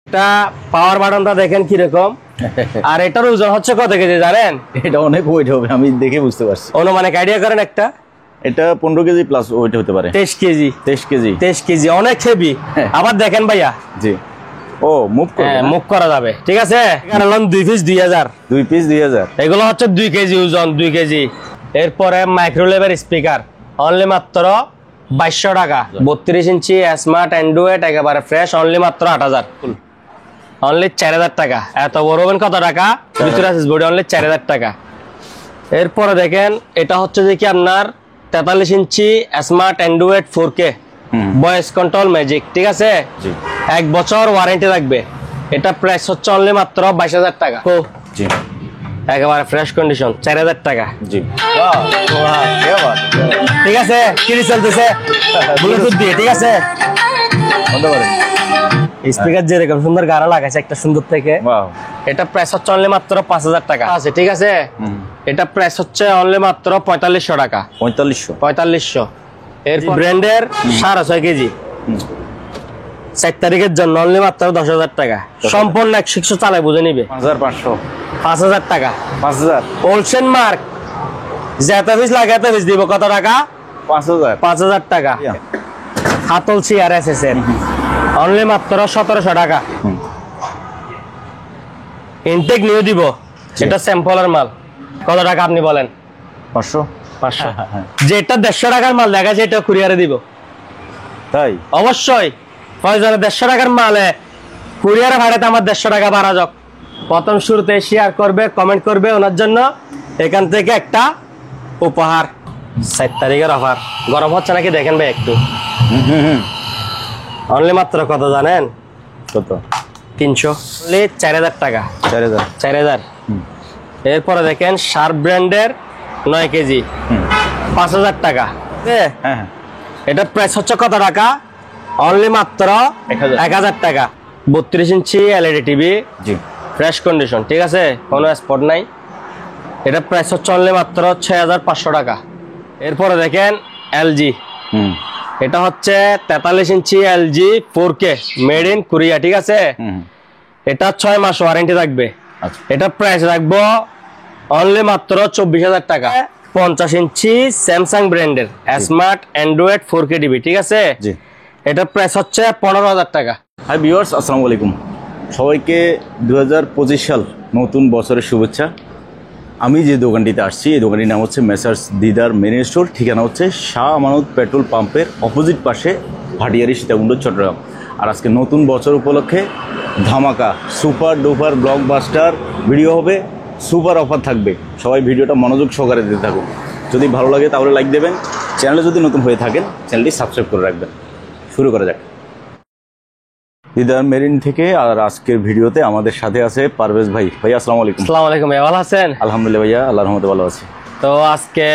এটা পাওয়ার বাটনটা দেখেন কিরকম আর এটার ওজন হচ্ছে কত কেজি জানেন? এটা অনেক ওয়েট হবে, আমি দেখে বুঝতে পারছি। অনুমানিক আইডিয়া করেন একটা। এটা 15 কেজি প্লাস ওয়েট হতে পারে। 23 কেজি। 23 কেজি। 23 কেজি অনেক হেভি। আবার দেখেন ভাইয়া, জি ও মুভ করে, মুভ করা যাবে, ঠিক আছে। এখানে হলো 2 পিস 2000, 2 পিস 2000। এগুলো হচ্ছে 2 কেজি ওজন, 2 কেজি। এরপরে মাইক্রোলেভের স্পিকার অনলি মাত্র 2200 টাকা। 32 ইঞ্চি স্মার্ট অ্যান্ড্রয়েড একেবারে ফ্রেশ, অনলি মাত্র 8000, অনলি 4000 টাকা। এত বড় হবেন কত টাকা? ভিতরে বডি অনলি 4000 টাকা। এরপরে দেখেন এটা হচ্ছে যে কি আপনার 43 inch smart Android 4K voice control magic, ঠিক আছে। 1 বছর ওয়ারেন্টি থাকবে। এটা প্রাইস হচ্ছে অনলি মাত্র 22000 টাকা। জি একেবারে ফ্রেশ কন্ডিশন, 4000 টাকা। জি ঠিক আছে। কি চলতেছে? ব্লুটুথ দিয়ে, ঠিক আছে। স্পিকার যেরকম সুন্দর গাড়া লাগাইছে একটা সুন্দর থেকে। এটা প্রাইস হচ্ছে অনলি মাত্র 5000 টাকা আছে, ঠিক আছে। এটা প্রাইস হচ্ছে অনলি মাত্র 4500 টাকা। 4500। এর ব্র্যান্ডের 6.5 কেজি 4 তারিখের জন্য অনলি মাত্র 10000 টাকা। সম্পূর্ণ 100 চালায় বুঝে নিবে। 5500। 5000 টাকা। 5000। ওলসেন মার্ক যেটা পিস লাগে এত পিস দিব। কত টাকা? 5000। 5000 টাকা। হাতল CRSS এর অনলি মাত্র 1700 টাকা। ইনটেক নিউ দিব, এটা স্যাম্পলের মাল। কত টাকা আপনি বলেন? 500। 500। যেটা 150 টাকার মাল দেখা যায় এটা কুরিয়ারে দিব। তাই অবশ্যই প্রয়োজনে 150 টাকার মালে কুরিয়ারে ভাড়াতে আমার 150 টাকা বাড়া যাক। প্রথম শুরুতে শেয়ার করবে, কমেন্ট করবে, ওনার জন্য এখান থেকে একটা উপহার। 7 তারিখের অফার। গরম হচ্ছে নাকি দেখেন ভাই একটু। অনলি মাত্র কত জানেন? কত? 300। অনলি 4000 টাকা। 4000। এরপরে দেখেন শার্প ব্র্যান্ডের 9 কেজি 5000 টাকা। হ্যাঁ, এটা প্রাইস হচ্ছে কত টাকা? অনলি মাত্র 1000 টাকা। 32 ইঞ্চি এলইডি টিভি, জি ফ্রেশ কন্ডিশন, ঠিক আছে, কোনো স্পট নাই। এটা প্রাইস হচ্ছে অনলি মাত্র 6500 টাকা। এরপরে দেখেন এলজি, এটা হচ্ছে 43 inch LG 4K made in Korea, ঠিক আছে। এটা 6 মাস ওয়ারেন্টি থাকবে। এটা প্রাইস রাখবো অনলি মাত্র 24000 টাকা। 50 ইঞ্চি স্যামসাং ব্র্যান্ডের স্মার্ট অ্যান্ড্রয়েড 4K টিভি, ঠিক আছে। এটা প্রাইস হচ্ছে 15000 টাকা। হাই ভিউয়ার্স, আসসালামু আলাইকুম। সবাইকে 2025 সাল নতুন বছরের শুভেচ্ছা। আমি যে দোকানটিতে আসছি এই দোকানটির নাম হচ্ছে মেসার্স দিদার মেন স্টোর। ঠিকানা হচ্ছে শাহ আমানত পেট্রোল পাম্পের অপোজিট পাশে, ভাটিয়ারি, সীতাকুণ্ড, চট্টগ্রাম। আর আজকে নতুন বছর উপলক্ষে ধামাকা সুপার ডুপার ব্লকবাস্টার ভিডিও হবে, সুপার অফার থাকবে। সবাই ভিডিওটা মনোযোগ সহকারে দিতে থাকুন। যদি ভালো লাগে তাহলে লাইক দেবেন, চ্যানেলে যদি নতুন হয়ে থাকেন চ্যানেলটি সাবস্ক্রাইব করে রাখবেন। শুরু করা যাক। দিদার মেরিন থেকে আর আজকের ভিডিওতে আমাদের সাথে আছে পারভেজ ভাই। ভাই আসসালামু আলাইকুম। আসসালামু আলাইকুম ভাই, ভালো আছেন? আলহামদুলিল্লাহ ভাইয়া, আল্লাহর রহমতে ভালো আছি। তো আজকে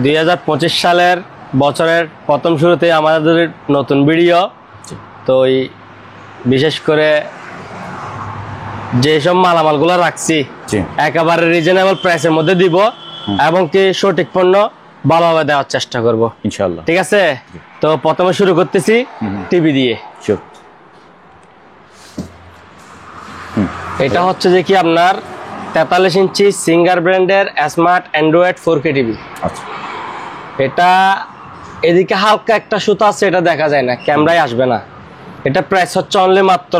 2025 সালের বছরের প্রথম শুরুতে আমাদের নতুন ভিডিও। তো বিশেষ করে যেসব মালামালগুলো রাখছি একেবারে রিজনেবল প্রাইসের মধ্যে দিব এবং কি সঠিক পণ্য ভালোভাবে দেওয়ার চেষ্টা করব ইনশাআল্লাহ, ঠিক আছে। তো প্রথমে শুরু করতেছি টিভি দিয়ে। এটা হচ্ছে যে কি আপনার 43 ইঞ্চি সিঙ্গার ব্র্যান্ডের স্মার্ট অ্যান্ড্রয়েড 4K টিভি। এটা এদিকে হালকা একটা সুতা আছে, এটা দেখা যায় না, ক্যামেরায় আসবে না। এটা প্রাইস হচ্ছে অনলি মাত্র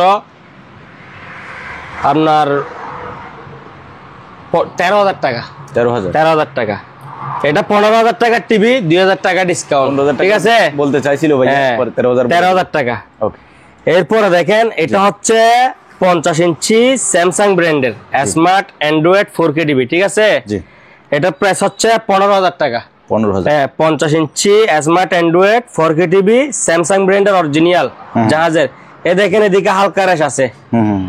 আপনার 13000 টাকা। 13000 টাকা। এটা 15000 টাকার টিভি, 2000 টাকা ডিসকাউন্ট, ঠিক আছে। বলতে চাইছিল ভাই 13000 টাকা। এরপরে দেখেন এটা হচ্ছে 50 ইঞ্চি স্যামসাং ব্র্যান্ডের স্মার্ট অ্যান্ড্রয়েড 4K টিভি, ঠিক আছে। এটা প্রাইস হচ্ছে 15000 টাকা। 50 inch smart Android 4K TV Samsung ব্র্যান্ডের অরিজিনাল জাহাজের। এ দেখেন এদিকে হালকা রেশ আছে,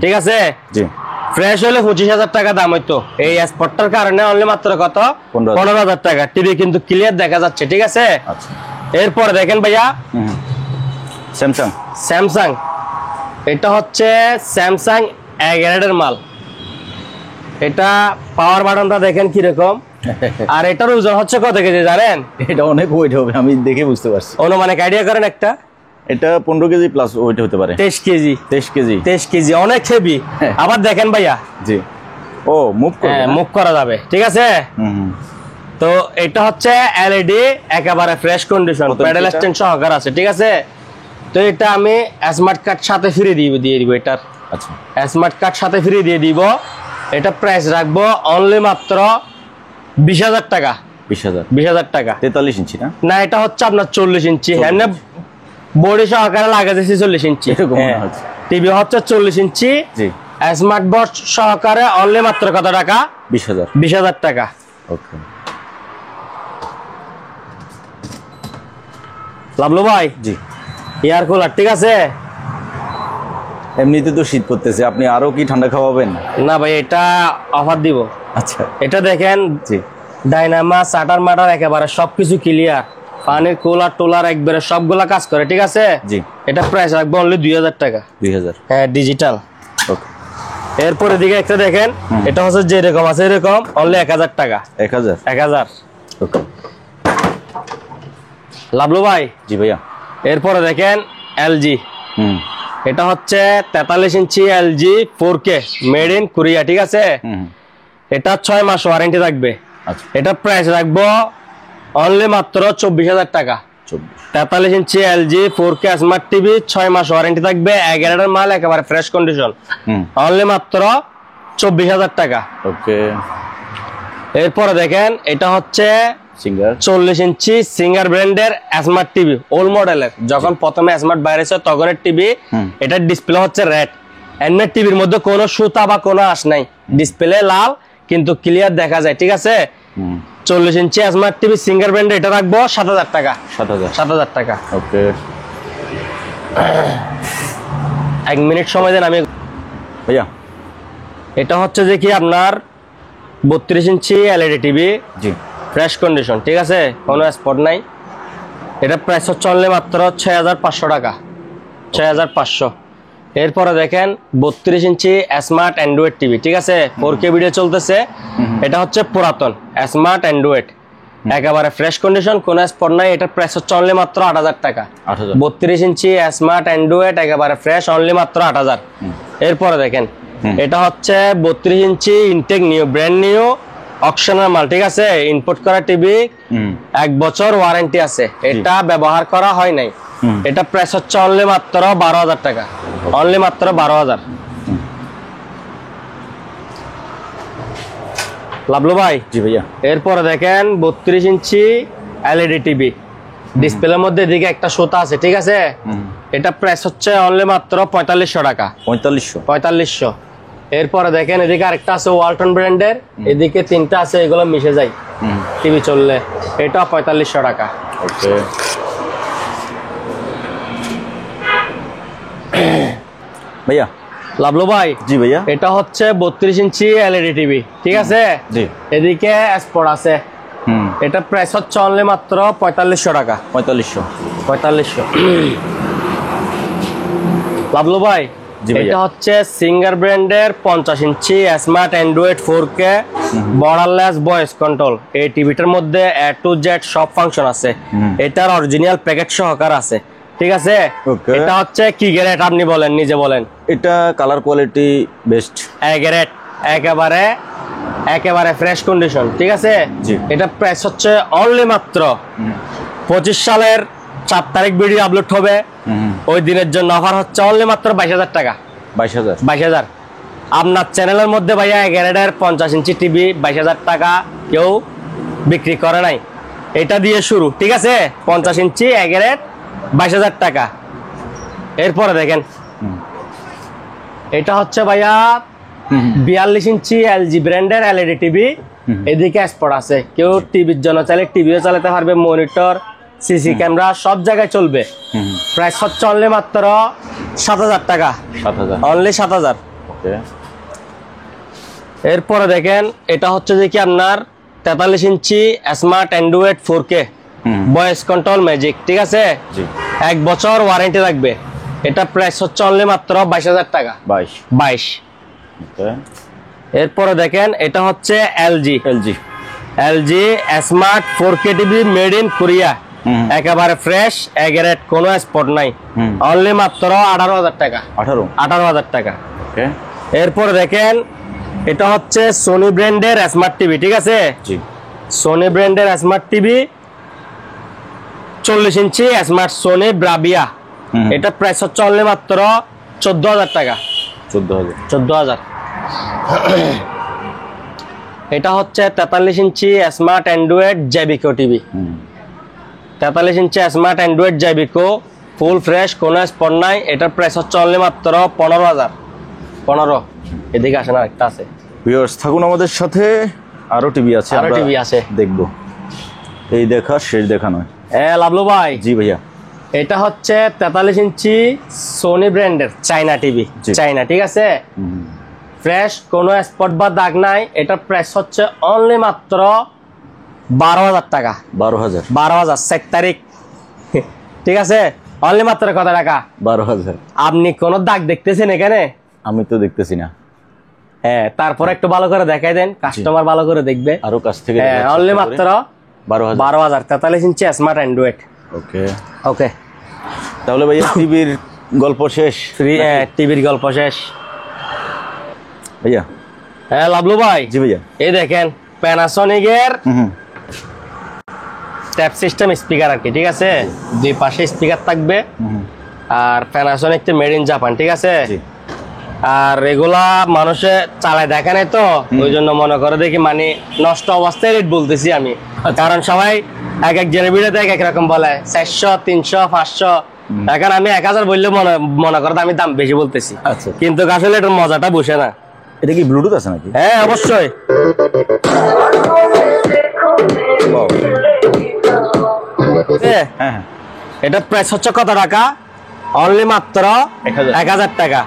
ঠিক আছে। ফ্রেশ হলে 25000 টাকা দাম হইতো, এই স্পটটার কারণে অনলি মাত্র কত? 15000 টাকা। টিভি কিন্তু ক্লিয়ার দেখা যাচ্ছে, ঠিক আছে। এরপরে দেখেন ভাইয়া স্যামসাং, এটা হচ্ছে স্যামসাং A-গ্রেডের মাল। এটা পাওয়ার বাটনটা দেখেন কিরকম আর এটার ওজন হচ্ছে কত কেজি জানেন? এটা অনেক ওয়েট হবে, আমি দেখে বুঝতে পারছি। অনুমানিক আইডিয়া করেন একটা। এটা 15 কেজি প্লাস ওয়েট হতে পারে। 23 কেজি। 23 কেজি অনেক হেভি। আবার দেখেন ভাইয়া। জি। ও মুভ করে, হ্যাঁ মুভ করা যাবে, ঠিক আছে। তো এটা হচ্ছে এলইডি, একেবারে ফ্রেশ কন্ডিশন, প্যাডেল স্ট্যান্ড সহকারে আছে, ঠিক আছে। তো এটা আমি স্মার্ট কার্ড সাথে ফ্রি দিয়ে দিব এটার। আচ্ছা, স্মার্ট কার্ড সাথে ফ্রি দিয়ে দিব। এটা প্রাইস রাখবো অনলি মাত্র 20,000 টাকা। 20,000 টাকা। 43 ইঞ্চি না? না, এটা হচ্ছে আপনার 40 ইঞ্চি। এমনি বডি সহকারে লাগাইছে 40 ইঞ্চি। টিভি হচ্ছে 40 ইঞ্চি। জি। স্মার্ট বক্স সহকারে অনলি মাত্র কত টাকা? 20,000। 20,000 টাকা। ওকে। লাভলু ভাই। জি। এয়ার কুলার, ঠিক আছে। এমনিতে তো শীত করতেছে, আপনি আরো কি ঠান্ডা খাওয়াবেন? না ভাই, এটা অফার দিব। আচ্ছা। এটা দেখেন। জি। ডাইনামা শাটার মাটার একেবারে সবকিছু ক্লিয়ার, পানির কুলার টোলার একবারে সবগুলা কাজ করে, ঠিক আছে। জি। এটা প্রাইস রাখবো অনলি 2,000 টাকা। 2,000। হ্যাঁ, ডিজিটাল। ওকে। এরপরে দিকে একটা দেখেন, এটা হচ্ছে যেরকম আছে এরকম অনলি 1,000 টাকা। 1,000। ওকে। লাভলু ভাই। জি ভাইয়া। এরপরে দেখেন এলজি। এটা হচ্ছে 43 inch LG 4K made in Korea, ঠিক আছে। এটা 6 মাস ওয়ারেন্টি থাকবে। এটা প্রাইস রাখবো অনলি মাত্র 24,000 টাকা। 43 inch LG 4K smart TV, 6 মাস ওয়ারেন্টি থাকবে, 11 মাল, একেবারে ফ্রেশ কন্ডিশন, অনলি মাত্র 24,000 টাকা। ওকে। এরপরে দেখেন এটা হচ্ছে 40 ইঞ্চি সিঙ্গার ব্র্যান্ডের স্মার্ট টিভি, ওল্ড মডেলের। যখন প্রথমে স্মার্ট বাইরে ছিল তখনের টিভি। এটার ডিসপ্লে হচ্ছে রেড। এমনি টিভির মধ্যে কোনো সুতা বা কোনো আঁশ নাই, ডিসপ্লে লাল কিন্তু ক্লিয়ার দেখা যায়, ঠিক আছে। 40 ইঞ্চি স্মার্ট টিভি সিঙ্গার ব্র্যান্ডের, এটা রাখবো 7,000 টাকা। 7,000 টাকা। ওকে। 1 মিনিট সময় দেন আমি ভাইয়া। এটা হচ্ছে যে কি আপনার 32 ইঞ্চি এলইডি টিভি। জি। ফ্রেশ কন্ডিশন, ঠিক আছে, কোনো স্পট নাই। এটা প্রাইস হচ্ছে অনলি মাত্র 6,500 টাকা। 6,500। এরপরে দেখেন 32 ইঞ্চি স্মার্ট অ্যান্ড্রয়েড টিভি, ঠিক আছে, 4K ভিডিও চলতেছে। এটা হচ্ছে পুরাতন স্মার্ট অ্যান্ড্রয়েড, একেবারে ফ্রেশ কন্ডিশন, কোনো স্পট নাই। এটা প্রাইস হচ্ছে অনলি মাত্র 8,000 টাকা। 32 ইঞ্চি স্মার্ট অ্যান্ড্রয়েড, একেবারে ফ্রেশ, অনলি মাত্র 8,000। এরপরে দেখেন এটা হচ্ছে 32 ইঞ্চি ইনটেক নিউ, ব্র্যান্ড নিউ অকশনের মাল, ঠিক আছে। ইনপুট করা টিভি, 1 বছর ওয়ারেন্টি আছে, এটা ব্যবহার করা হয় নাই। এটা প্রাইস হচ্ছে অনলি মাত্র 12,000 টাকা। অনলি মাত্র 12,000। লাভলু ভাই। জি ভাইয়া। এরপরে দেখেন 32 ইঞ্চি এলইডি টিভি, ডিসপ্লের মধ্যে এদিকে একটা সুতা আছে, ঠিক আছে। এটা প্রাইস হচ্ছে অনলি মাত্র 4,500 টাকা। 4,500। এরপরে দেখেন এদিকে আরেকটা আছে ওয়ালটন ব্র্যান্ডের, এদিকে 3টা আছে, এগুলো মিশে যায় টিভি চললে, এটা 4,500 টাকা। ওকে। ভাইয়া। লাভলু ভাই। জি ভাইয়া। এটা হচ্ছে 32 ইঞ্চি এলইডি টিভি, ঠিক আছে। জি। এদিকে স্পট আছে। এটা প্রাইস হচ্ছে অনলি মাত্র 4,500 টাকা। 4,500। লাভলু ভাই। এটা হচ্ছে সিঙ্গার ব্র্যান্ডের 50 inch smart Android 4K borderless voice control. এই টিভিটার মধ্যে A to Z সব ফাংশন আছে, এটার অরিজিনাল প্যাকেট সহকার আছে, ঠিক আছে। এটা হচ্ছে কি গ্রেড আপনি বলেন, নিজে বলেন। এটা colour quality best, A grade, একেবারে ফ্রেশ কন্ডিশন, ঠিক আছে। এটা প্রাইস হচ্ছে অনলি মাত্র 25 সালের 4 তারিখ ভিডিও আপলোড হবে, ওই দিনের জন্য অফার হচ্ছে অনলি মাত্র 22,000 টাকা। 22,000। আপনার চ্যানেলের মধ্যে ভাইয়া গ্রেডের 50 ইঞ্চি টিভি 22,000 টাকা কেউ বিক্রি করে নাই, এটা দিয়ে শুরু, ঠিক আছে। 50 ইঞ্চি গ্রেড 22,000 টাকা। এরপরে দেখেন এটা হচ্ছে ভাইয়া 42 ইঞ্চি এলজি ব্র্যান্ডের এলইডি টিভি, এদিকে স্পট আছে, কেউ টিভির জন্য চাইলে টিভিও চালাতে পারবে, মনিটর, সিসি ক্যামেরা সব জায়গায় চলবে। প্রাইস হচ্ছে অনলি মাত্র 7,000 টাকা। অনলি 7,000। এরপরে দেখেন এটা হচ্ছে যে কি আপনার 43 inch smart Android 4K voice control magic, ঠিক আছে। 1 বছর ওয়ারেন্টি থাকবে। এটা প্রাইস হচ্ছে অনলি মাত্র 22,000 টাকা। 22। এরপরে দেখেন এটা হচ্ছে LG smart 4K TV made in Korea, একেবারে ফ্রেশ, এগ্রেড, কোনো স্পট নাই, অনলি মাত্র 18,000 টাকা। 18,000 টাকা। ওকে, এরপর দেখেন এটা হচ্ছে সোনি ব্র্যান্ডের স্মার্ট টিভি, ঠিক আছে? জি, সোনি ব্র্যান্ডের স্মার্ট টিভি 40 ইঞ্চি স্মার্ট সোনি ব্রাভিয়া। এটা প্রাইস হচ্ছে অনলি মাত্র 14,000 টাকা। 14,000। এটা হচ্ছে 43 inch smart Android জেবিকো TV. 43 inch smart Android জেবিকো, full fresh, কোনো স্পট নাই। এটার প্রাইস হচ্ছে অনলি মাত্র 15,000। 15। এদিকে আসে না, একটা আছে। ভিউয়ার্স থাকুন আমাদের সাথে, আরো টিভি আছে, আরো টিভি আছে, দেখবো। এই দেখা শেষ দেখা নয়। লাভলু ভাই, জি ভাইয়া, এটা হচ্ছে 43 ইঞ্চি সোনি ব্র্যান্ডের চাইনা টিভি, চাইনা, ঠিক আছে? ফ্রেশ, কোনো স্পট বা দাগ নাই। এটার প্রাইস হচ্ছে অনলি মাত্র 12,000 টাকা। 12,000 7 তারিখ, ঠিক আছে? অনলি মাত্র কত টাকা? 12,000। আপনি কোন দাগ দেখতেছেন এখানে? আমি তো দেখতেছি না। হ্যাঁ, তারপর একটু ভালো করে দেখাই দেন, কাস্টমার ভালো করে দেখবে। আরো কাছ থেকে অনলি মাত্র 12,000 43 ইঞ্চি স্মার্ট অ্যান্ড্রয়েড। ওকে ওকে, তাহলে ভাইয়া টিভির গল্প শেষ? টিভির গল্প শেষ ভাইয়া। লাভলু ভাই, জি ভাইয়া, এই দেখেন প্যানাসোনিকের ট্যাপ সিস্টেম স্পিকার আর কি, ঠিক আছে? দুই পাশে স্পিকার থাকবে। আর প্যানাসোনিক তো মেড ইন জাপান, ঠিক আছে? আর এগুলা মানুষে চালায় দেখে নাই তো, ওই জন্য মনে করে দেখি মানে নষ্ট অবস্থায় রেট বলতেছি আমি, কারণ সবাই এক এক জেনে ভিডিওতে এক এক রকম বলে, 400 300 500। এখন আমি 1000 বললে মনে করে আমি দাম বেশি বলতেছি, কিন্তু আসলে এটার মজাটা বসে না। এটা কি ব্লুটুথ আছে নাকি? হ্যাঁ, অবশ্যই। হ্যাঁ, এটা প্রাইস হচ্ছে কত টাকা? অনলি মাত্র 1,000 টাকা।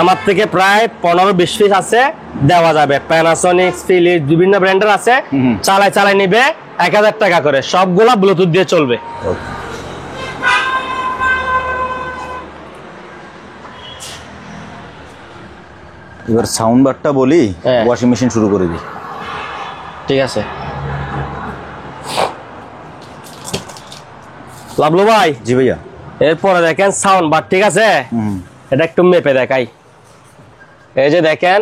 আমার থেকে প্রায় 15-20 পিস আছে, দেওয়া যাবে। প্যানাসোনিক, ফিলিপস, বিভিন্ন ব্র্যান্ডের আছে। চালাই নিবে 1,000 টাকা করে, সবগুলা ব্লুটুথ দিয়ে চলবে। এবার সাউন্ড বারটা বলি, ওয়াশিং মেশিন শুরু করে দিই। ঠিক আছে লাভলু ভাই। জি ভাইয়া। এরপরে দেখেন সাউন্ড বার, ঠিক আছে? এটা একটু মেপে দেখাই। এই যে দেখেন,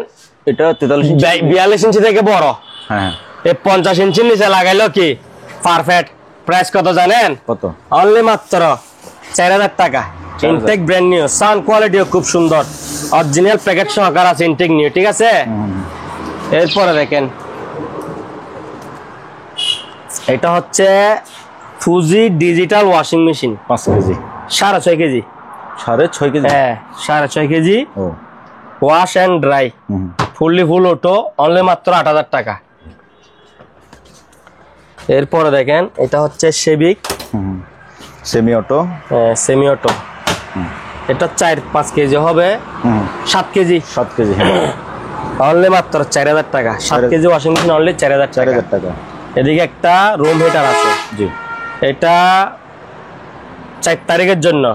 এটা 42 ইঞ্চি থেকে বড়। হ্যাঁ, এই 50 ইঞ্চির নিচে লাগাইলো কি পারফেক্ট। প্রাইস কত জানেন? কত? অনলি মাত্র 4,000 টাকা। ইনটেক ব্র্যান্ড নিউ, সাউন্ড কোয়ালিটিও খুব সুন্দর, অরিজিনাল প্যাকেট সহকার আছে, ইনটেক নিউ, ঠিক আছে? এরপরে দেখেন এটা হচ্ছে Fuji digital washing machine, 5 KG, 6.5 KG. 6.5 KG? হ্যাঁ, 6.5 কেজি। ও, wash and dry, full auto, only মাত্র 8,000 টাকা। এরপরে দেখেন এটা হচ্ছে সেবিক সেমি অটো, সেমি অটো। এটা 4-5 কেজি হবে, 7 কেজি। 7 কেজি, অনলি মাত্র 4,000 টাকা। 7 কেজি ওয়াশিং মেশিন অনলি 4,000 টাকা। এদিকে একটা রুম হিটার আছে, জি, এটা 4 তারিখের জন্য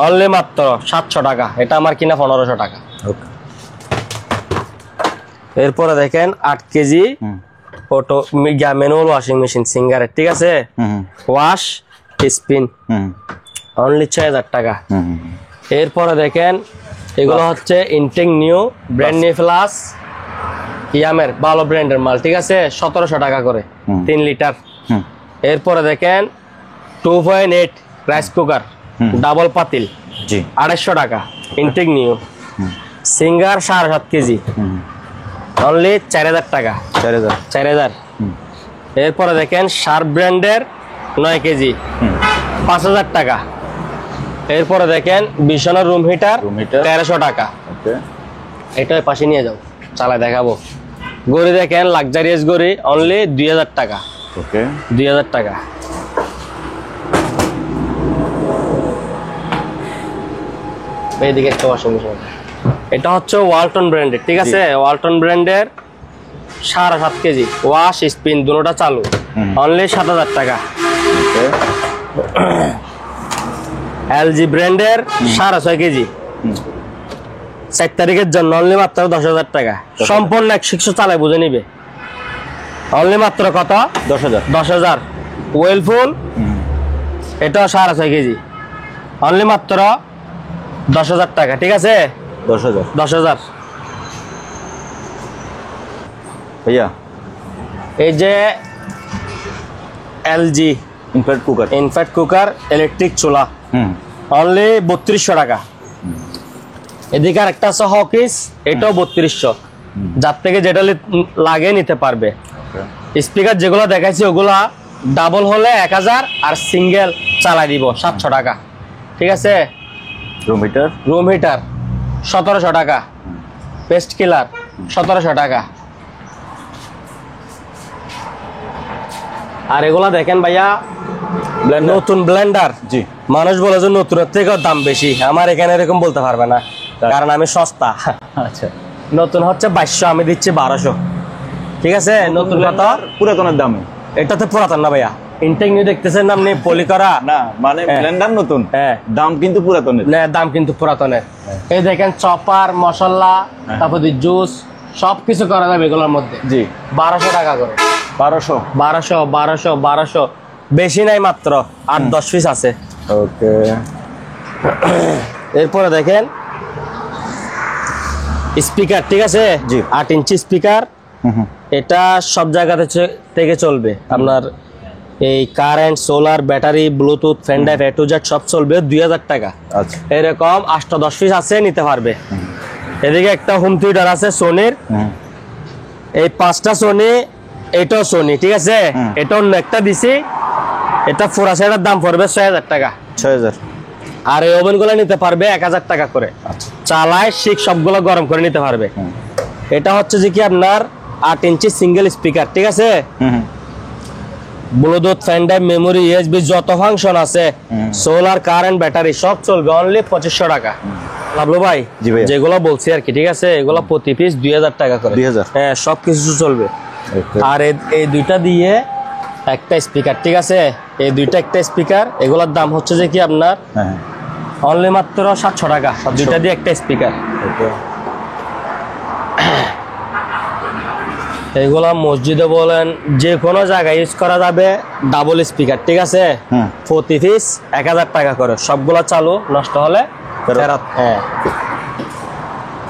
অনলি মাত্র 700 টাকা। এটা আমার কিনা 1500 টাকা। এরপরে দেখেন 8 KG auto manual washing machine সিঙ্গারের, ঠিক আছে? ওয়াশ স্পিন, অনলি 6,000 টাকা। এরপরে দেখেন এগুলো হচ্ছে ইনটেক নিউ ব্র্যান্ড নিউ প্লাস ইয়ামের ভালো ব্র্যান্ডের মাল, ঠিক আছে? 1700 টাকা করে 3 লিটার। এরপরে দেখেন 2.8 রাইস কুকার ডাবল পাতিল, জি, 250 টাকা, intact new. Singer 7.5 KG, only 4,000 টাকা। 4,000। এরপরে দেখেন শার্প ব্র্যান্ডের 9 কেজি, 5,000 টাকা। এরপরে দেখেন বিছানার রুম হিটার 1300 টাকা। এটা পাশে নিয়ে যাও, চালা দেখাবো। গড়ি দেখেন লাক্সারিয়াস গড়ি, অনলি 2,000 টাকা। 2,000 টাকা। এইদিকে একটা ওয়াশিং মেশিন, এটা হচ্ছে ওয়ালটন ব্র্যান্ডের, ঠিক আছে? ওয়ালটন ব্র্যান্ডের 7.5 কেজি, ওয়াশ স্পিন দুটোটা চালু, অনলি 7,000 টাকা। এলজি ব্র্যান্ডের 6.5 কেজি, 4 তারিখের জন্য অনলি মাত্র 10,000 টাকা। সম্পূর্ণ 100 চালায় বুঝে নিবে, অনলি মাত্র কত? 10,000। 10,000। ওয়েলফুল এটাও 6.5 কেজি, অনলি মাত্র 10,000 টাকা। ঠিক আছে, 10,000। 10,000। ভাইয়া এই যে LG in fact cooker, in fact cooker electric চুলা, অনলি 3200 টাকা। এদিকে আরেকটা আছে হকিস, এটাও 3200, যার থেকে যেটা লাগে নিতে পারবে। স্পিকার যেগুলো দেখাইছি ওগুলা ডাবল হলে 1000 আর সিঙ্গেল চালাই দিব 700 টাকা। ঠিক আছে, রুম হিটার 1700 টাকা, পেস্ট কিলার 1700 টাকা। আর এগুলা দেখেন ভাইয়া নতুন ব্লেন্ডার, জি মানুষ বলে যে নতুনের থেকেও দাম বেশি, আমার এখানে এরকম বলতে পারবে না, কারণ আমি সস্তা। আচ্ছা, নতুন হচ্ছে 2200, আমি দিচ্ছি 1200। ঠিক আছে, নতুন কথা পুরাতনের দামে। এটা তো পুরাতন না ভাইয়া, ইনটেক নিউ দেখতেছেন আপনি, পলি করা না মানে ব্লেন্ডার নতুন, দাম কিন্তু পুরাতনের। না, দাম কিন্তু পুরাতনের। এই দেখেন চপার, মশলা, তারপর জুস সবকিছু করা যাবে এগুলোর মধ্যে। জি 1200 টাকা করে। 1200 বেশি নাই, মাত্র 8-10 পিস আছে। ওকে। এরপরে দেখেন স্পিকার, ঠিক আছে, জি 8 ইঞ্চি স্পিকার। এটা সব জায়গাতে থেকে চলবে আপনার, এই current, solar, battery, Bluetooth, fan drive A to Z সব চলবে 2000 টাকা। আচ্ছা, এরকম 8-10 পিস আছে, নিতে পারবে। এদিকে একটা হোম থিয়েটার আছে সোনির, এই 5টা সোনি, এটাও সোনি। ঠিক আছে, এটা অন্য একটা দিছি, এটা ফোরা সেটার দাম পড়বে 6000 টাকা। 6000। আর এই ওভেন গুলো নিতে পারবে 1000 টাকা করে। চালায় শিক সবগুলো গরম করে নিতে পারবে। এটা হচ্ছে যে কি আপনার 8 ইঞ্চি সিঙ্গেল স্পিকার। ঠিক আছে, Bluetooth, fan drive, memory, USB যত ফাংশন আছে, সোলার, কারেন্ট, ব্যাটারি সব চলবে অনলি 2500 টাকা। লাভলু ভাই, যেগুলো বলছি আর কি, ঠিক আছে, এগুলো প্রতি পিস 2000 টাকা করে। 2000, হ্যাঁ, সব কিছু চলবে। আর এই দুইটা দিয়ে একটা স্পিকার। ঠিক আছে, এই দুইটা একটা স্পিকার, এগুলোর দাম হচ্ছে যে কি আপনার অনলি মাত্র 700 টাকা, দুইটা দিয়ে একটা স্পিকার। এগুলা মসজিদে বলেন যে কোনো জায়গায় ইউজ করা যাবে, ডাবল স্পিকার। ঠিক আছে, প্রতি পিস 1000 টাকা করে, সবগুলা চালু, নষ্ট হলে ফেরত। হ্যাঁ,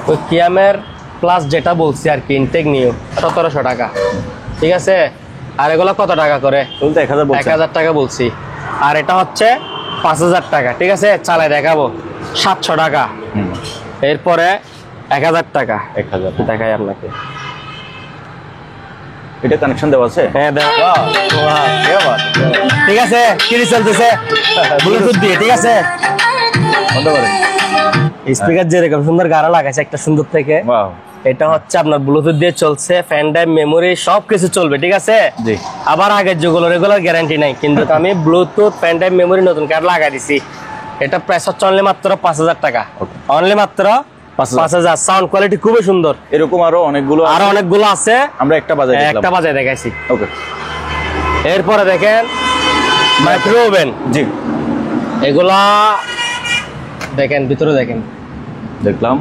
ওই কিয়ামের প্লাস যেটা বলছি আর কি, ইনটেক নিউ 1700 টাকা। ঠিক আছে, আর এগুলো কত টাকা করে? 1000 টাকা বলছি। আর এটা হচ্ছে 5000 টাকা। ঠিক আছে, চালাই দেখাবো 700 টাকা। এরপরে 1000 টাকা, 1000 দেখাই আপনাকে। এটা কানেকশন দেওয়া আছে? হ্যাঁ, ঠিক আছে, কিরি চলতেছে ব্লুটুথ দিয়ে। ঠিক আছে, স্পিকার যেরকম সুন্দর গাড়া লাগাইছে একটা সুন্দর থেকে, এটা হচ্ছে আপনার ব্লুটুথ দিয়ে চলছে, ফ্যান ড্রাইভ, মেমোরি সবকিছু চলবে। ঠিক আছে, আবার আগের যেগুলো রেগুলার গ্যারান্টি নাই, কিন্তু আমি ব্লুটুথ, ফ্যান ড্রাইভ, মেমোরি নতুন কার্ড লাগাই দিছি। এটা প্রাইস হচ্ছে অনলি মাত্র 5000 টাকা, অনলি মাত্র 5000। সাউন্ড কোয়ালিটি খুবই সুন্দর। এরকম আরো অনেকগুলো আছে, আমরা একটা বাজায় দেখাইছি। ওকে। এরপরে দেখেন মাইক্রো ওভেন। জি, এগুলা দেখেন, ভিতরে দেখেন, দেখলাম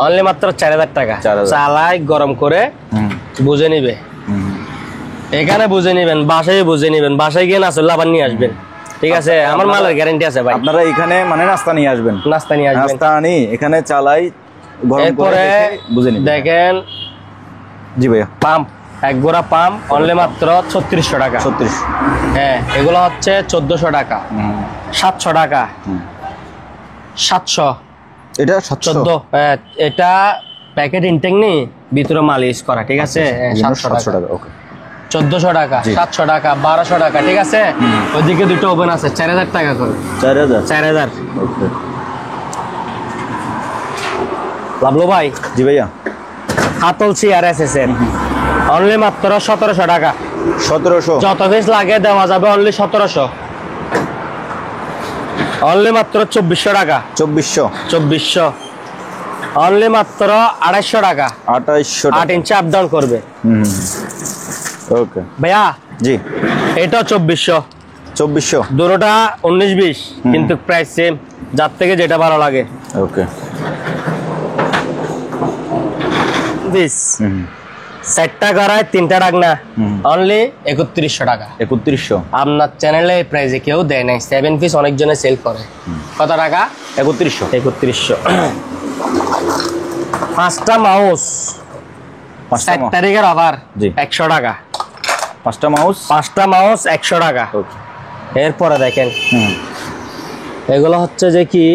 অনলি মাত্র 4000 টাকা। চালাই গরম করে বুঝে নিবে, এখানে বুঝে নিবেন, বাসায় বুঝে নিবেন, বাসায় গিয়ে না চললে আবার নিয়ে আসবেন। ঠিক আছে, আমার মালের গ্যারান্টি আছে ভাই। আপনারা এখানে মানে নাস্তা নিয়ে আসবেন, নাস্তা আনি এখানে চালাই গরম করে বুঝে নিবেন। দেখেন, জি ভাইয়া, পাম্প, এক গোড়া পাম্প অনলি মাত্র 3600 টাকা। 36। হ্যাঁ, এগুলো হচ্ছে 1400 টাকা, 700 টাকা, 700, এটা 700। এটা প্যাকেট ইনটেক নেই, ভিতরে মাল ইউজ করা। ঠিক আছে, 700 টাকা। ওকে, 1400 টাকা, 700 টাকা, 1200 টাকা। ঠিক আছে, ওইদিকে দুটো ওভেন আছে 4000 টাকা করে। 4000। লাভলু ভাই, জি ভাইয়া, হাতল চেয়ার এসেছে অনলি মাত্র 1700 টাকা। 1700, যত পিস লাগে দেওয়া যাবে অনলি 1700, অনলি মাত্র 2400 টাকা। 2400, অনলি মাত্র 2800 টাকা। 2800, 8 ইঞ্চি আপ ডাউন করবে। ওকে ভাইয়া, জি, এটা 2400। দুটোটা 19-20, কিন্তু প্রাইস সেম, যার থেকে যেটা ভালো লাগে। ওকে, সেটটা করায় 3টা ডাকনা অনলি 3100 টাকা। 3100 আপনার চ্যানেলে এই প্রাইসে কেউ দেয় নাই। 7 পিস অনেকজনে সেল করে। কত টাকা? 3100। 3100। 5টা মাউস 7 তারিখের অফার 100 টাকা। 5টা মাউস 100 টাকা। এরপরে দেখেন এগুলো হচ্ছে যে কি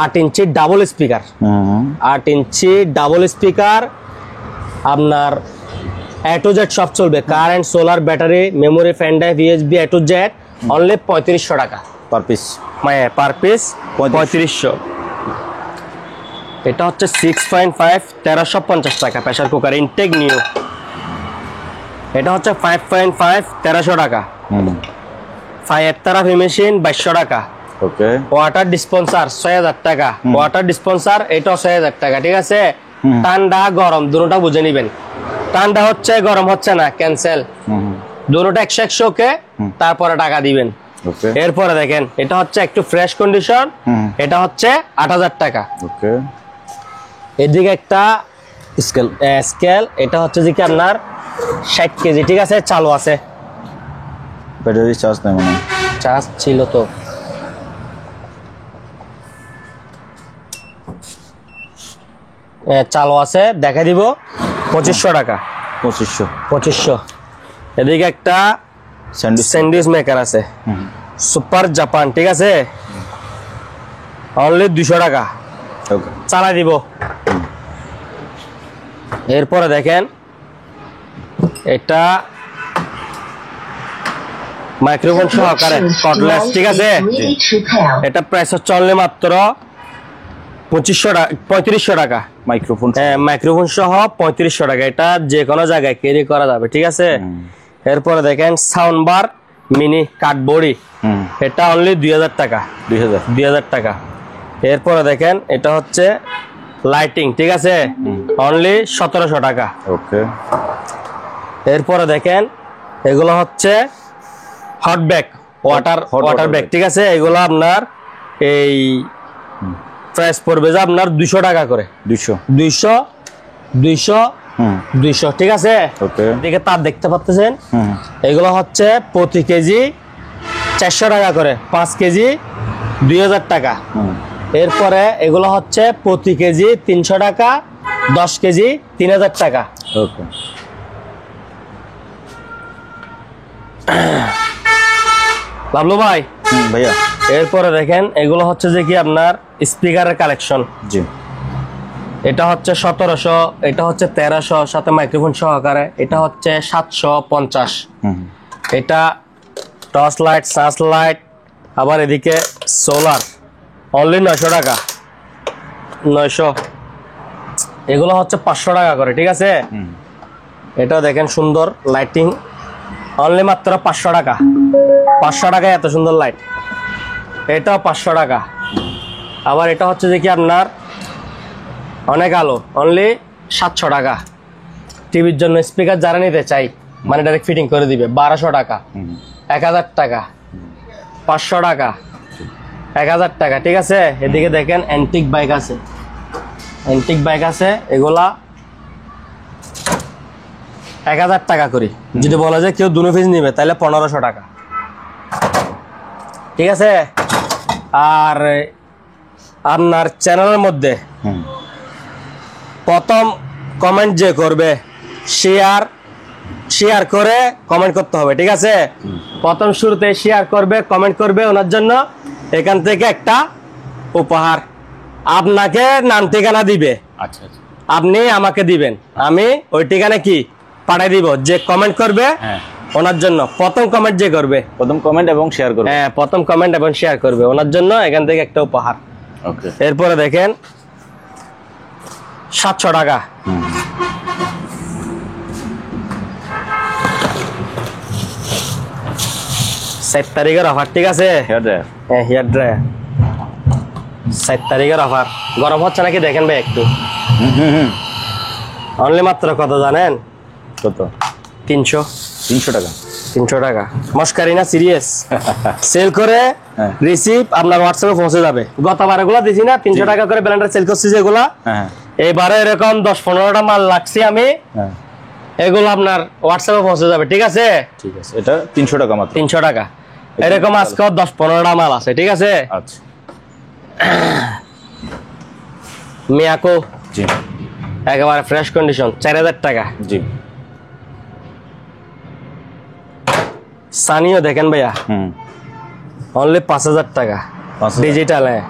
8 ইঞ্চি ডাবল স্পিকার। 8 ইঞ্চি ডাবল স্পিকার আপনার A to Z সব চলবে, current, solar, battery, memory, fan drive, USB, A to Z only 3500 টাকা পার পিস। Per piece 3500। এটা হচ্ছে 6.5 1350 টাকা প্রেসার কুকার ইনটেক নিউ। এটা হচ্ছে 5.5 1300 টাকা। 5 থেরাপি মেশিন 2200 টাকা। ওকে। ওয়াটার ডিসপেন্সার 6000 টাকা। ওয়াটার ডিসপেন্সার এটাও 6000 টাকা। ঠিক আছে, ঠান্ডা গরম দুটোটা বুঝে নেবেন। ঠান্ডা হচ্ছে গরম হচ্ছে না, ক্যান্সেল। দুটোটা 100 ওকে, তারপরে টাকা দিবেন। ওকে। এরপরে দেখেন এটা হচ্ছে একটু ফ্রেশ কন্ডিশন, এটা হচ্ছে 8000 টাকা। ওকে। এদিকে একটা স্কেল এটা হচ্ছে যে কি আপনার 60 কেজি। ঠিক আছে, চালু আছে, ব্যাটারি চার্জ নাই মানে? চার্জ ছিল তো। চালু আছে, দেখা দিব 2500 টাকা। 2500। এদিকে একটা স্যান্ডউইচ মেকার আছে সুপার জাপান। ঠিক আছে, অনলি 200 টাকা। ওকে, চালাই দিব। এরপরে দেখেন এটা মাইক্রোফোন সহকারে কর্ডলেস। ঠিক আছে, এটা প্রাইস হচ্ছে অনলি মাত্র 3500 টাকা। মাইক্রোফোন? হ্যাঁ, মাইক্রোফোন সহ 3500 টাকা। এটা যে কোনো জায়গায় ক্যারি করা যাবে। ঠিক আছে, এরপরে দেখেন সাউন্ড বার মিনি কাঠবড়ি, এটা অনলি 2000 টাকা। 2000 টাকা। এরপরে দেখেন এটা হচ্ছে লাইটিং। ঠিক আছে, অনলি 1700 টাকা। ওকে। এরপরে দেখেন এগুলো হচ্ছে হট ব্যাগ, ওয়াটার ব্যাগ। ঠিক আছে, এগুলো আপনার এই প্রাইস পড়বে যে আপনার 200 টাকা করে। 200। ঠিক আছে, এদিকে তার দেখতে পাচ্ছেন এগুলো হচ্ছে প্রতি কেজি 400 টাকা করে, 5 কেজি 2000 টাকা। এরপরে এগুলো হচ্ছে প্রতি কেজি 300 টাকা, 10 কেজি 3000 টাকা। ওকে। লাভলু ভাই, ভাইয়া, এরপরে দেখেন এগুলো হচ্ছে যে কি আপনার স্পিকারের কালেকশন। জি। এটা হচ্ছে 1700, এটা হচ্ছে 1300 সাথে মাইক্রোফোন সহকারে, এটা হচ্ছে 750। এটা টর্চ লাইট, সার্চ লাইট, আবার এদিকে সোলার, অনলি 900 টাকা। 900। এগুলো হচ্ছে 500 টাকা করে। ঠিক আছে, এটা দেখেন সুন্দর লাইটিং, অনলি মাত্র 500 টাকা। 500 টাকায় এত সুন্দর লাইট। এটাও 500 টাকা। আবার এটা হচ্ছে যে কি আপনার অনেক আলো, অনলি 700 টাকা। টিভির জন্য স্পিকার যারা নিতে চাই মানে ডাইরেক্ট ফিটিং করে দিবে 1200 টাকা। 1000 টাকা, 500 টাকা, 1000 টাকা। ঠিক আছে, এদিকে দেখেন অ্যান্টিক বাইক আছে, এগুলা 1000 টাকা করে। যদি বলা যায় কেউ দুনো পিস নিবে তাহলে 1500 টাকা। ঠিক আছে, আর আপনার চ্যানেলের মধ্যে প্রথম কমেন্ট যে করবে শেয়ার করে কমেন্ট করতে হবে। ঠিক আছে, প্রথম শুরুতে শেয়ার করবে, কমেন্ট করবে, ওনার জন্য এখান থেকে একটা উপহার। আপনাকে নাম ঠিকানা দিবে, আচ্ছা আচ্ছা, আপনি আমাকে দিবেন, আমি ওই ঠিকানা কি পাঠিয়ে দিব। যে কমেন্ট করবে ওনার জন্য, প্রথম কমেন্ট যে করবে, প্রথম কমেন্ট এবং শেয়ার করবে। হ্যাঁ, প্রথম কমেন্ট এবং শেয়ার করবে, ওনার জন্য এখান থেকে একটা উপহার। ওকে। এরপরে দেখেন 700 টাকা। 7 তারিখের অফার। ঠিক আছে, হেয়ার ড্রায়ার। হ্যাঁ, হেয়ার ড্রায়ার 7 তারিখের অফার। গরম হচ্ছে নাকি দেখেন ভাই একটু। অনলি মাত্র কত জানেন? কত? 300। 300 টাকা। 300 টাকা। মস্কারি না, সিরিয়াস। সেল করে রিসিভ আপনার হোয়াটসঅ্যাপে পৌঁছে যাবে। গতবার এগুলো দিছি না 300 টাকা করে ব্লেন্ডার সেল করছি যেগুলা, এবারে এরকম 10-15টা মাল লাগছে আমি। এগুলো আপনার হোয়াটসঅ্যাপে পৌঁছে যাবে, ঠিক আছে? ঠিক আছে, এটা 300 টাকা মাত্র। 300 টাকা। এরকম আজকে 10-15টা মাল আছে, ঠিক আছে? আচ্ছা, মিয়াকো জি একেবারে ফ্রেশ কন্ডিশন, 4000 টাকা। জি। সানিও দেখেন ভাইয়া, অনলি 5000 টাকা, 5000 ডিজিটাল। হ্যাঁ,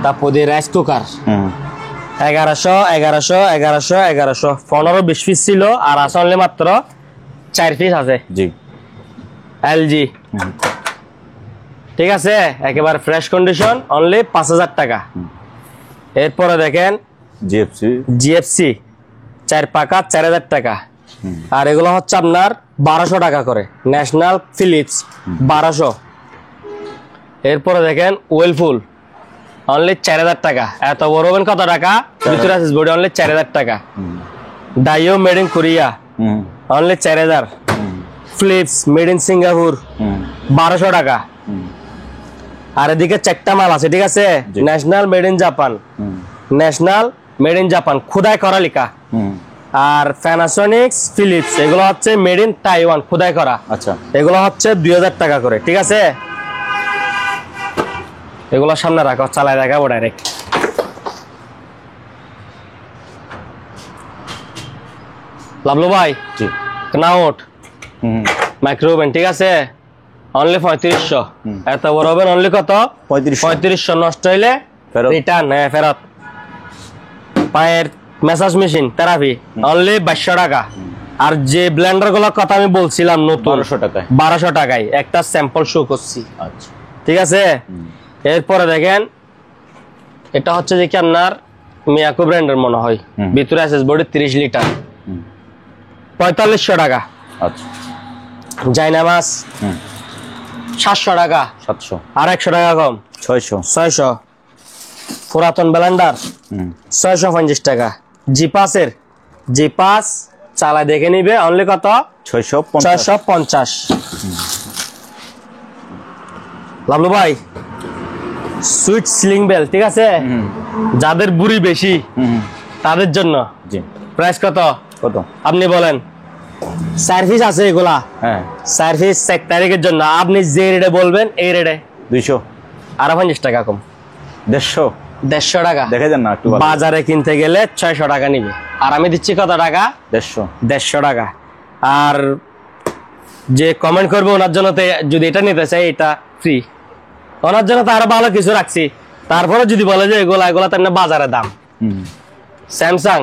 তারপর দিয়ে রাইস কুকার 1100 15-20 পিস ছিল, আর আছে অনলি মাত্র 4 পিস আছে। জি। এলজি, ঠিক আছে, একেবারে ফ্রেশ কন্ডিশন, অনলি 5000 টাকা। এরপরে দেখেন জিএফসি 4 পাকা 4000 টাকা, আর এগুলো হচ্ছে আপনার 1200 টাকা করে। National Philips 1200। এরপরে দেখেন ওয়েলফুল, অনলি 4000 টাকা। এত বড় ওভেন কত টাকা? ভিতরে আছে বডি, অনলি 4000 টাকা। Daewoo made in Korea, only 4000। Philips made in Singapore 1200 টাকা। আর এদিকে 4টা মাল আছে, ঠিক আছে? National made in Japan, National made in Japan খোদাই করা লেখা। আর প্যানাসোনিক্স ফিলিপস এগুলো হচ্ছে মেড ইন তাইওয়ান খোদাই করা। আচ্ছা, এগুলো হচ্ছে 2000 টাকা করে, ঠিক আছে? এগুলো সামনে রাখো, চালায় দেখাবো ডাইরেক্ট। লাভলু ভাই, নাউট মাইক্রো ওভেন, ঠিক আছে? অনলি 3500। এত বড় ওভেন অনলি কত? 3500। নষ্ট হইলে রিটার্ন, ফেরত। পায়ের ম্যাসাজ মেশিন থেরাপি অনলি 2200 টাকা। আর যে ব্লেন্ডার গুলোর কথা আমি বলছিলাম নতুন 1200 টাকায় একটা স্যাম্পল শো করছি। আচ্ছা, ঠিক আছে? এরপরে দেখেন, এটা হচ্ছে যে কি আপনার মিয়াকো ব্র্যান্ডের মনে হয়, ভিতরে এসএস বডি 30 লিটার 4500 টাকা। আচ্ছা, জাইনামাস 700 টাকা, 700। আর 100 টাকা কম, 600। পুরাতন ব্লেন্ডার 650 টাকা। জিপাস চালা দেখে নিবে, অনলি কত? 650। লাভলু ভাই, সুইট সিলিং বেল, ঠিক আছে? যাদের বুড়ি বেশি তাদের জন্য। প্রাইস কত? আপনি বলেন। সার্ভিস আছে এগুলা, সার্ভিস 1 তারিখের জন্য। আপনি যে রেটে বলবেন এই রেটে 200 আর 50 টাকা কম, 150 টাকা। দেখে যান না একটু, বাজারে কিনতে গেলে 600 টাকা নিবে, আর আমি দিচ্ছি কত টাকা? 150 টাকা। আর যে কমেন্ট করবে ওনার জন্য যদি এটা নিতে চাই, এটা ফ্রি। ওনার জন্য তো আরো ভালো কিছু রাখছি। তারপরে যদি বলে যে এগুলা তার বাজারে দাম। স্যামসাং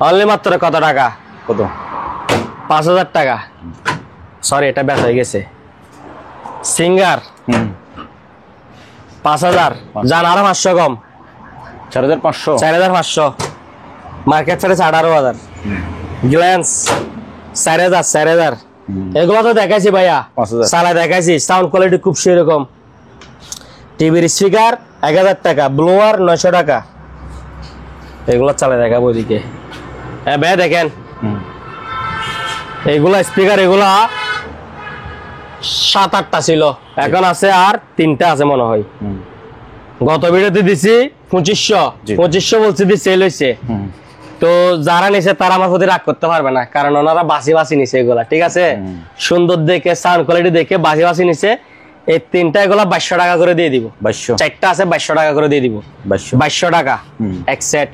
অনলি মাত্র কত টাকা? 5000 টাকা। সরি, এটা বেচা হয়ে গেছে। সিঙ্গার 5000, জান আরো 500 কম, 4500। মার্কেট ছেড়ে 18,000। গ্ল্যান্স 4000। এগুলো তো দেখাইছি ভাইয়া, সালা দেখাইছি। সাউন্ড কোয়ালিটি খুব সেরকম। টিভির স্পিকার 1000 টাকা, ব্লোয়ার 900 টাকা। এগুলো চালা দেখাবো ওদিকে। হ্যাঁ ভাই, দেখেন এগুলা স্পিকার, এগুলা 7-8টা ছিল, এখন আছে আর 3টা আছে মনে হয়। গত ভিডিওতে দিছি 2500 বলছি, সেল হয়েছে। তো যারা নিছে তারা আমার প্রতি রাগ করতে পারবে না, কারণ ওনারা বাসি নিছে এগুলা, ঠিক আছে? সুন্দর দেখে, সাউন্ড কোয়ালিটি দেখে বাসি নিছে। এই 3টা এগুলা 2200 টাকা করে দিয়ে দিব। 4টা আছে 2200 টাকা করে দিয়ে দিব। 2200 টাকা এক সেট,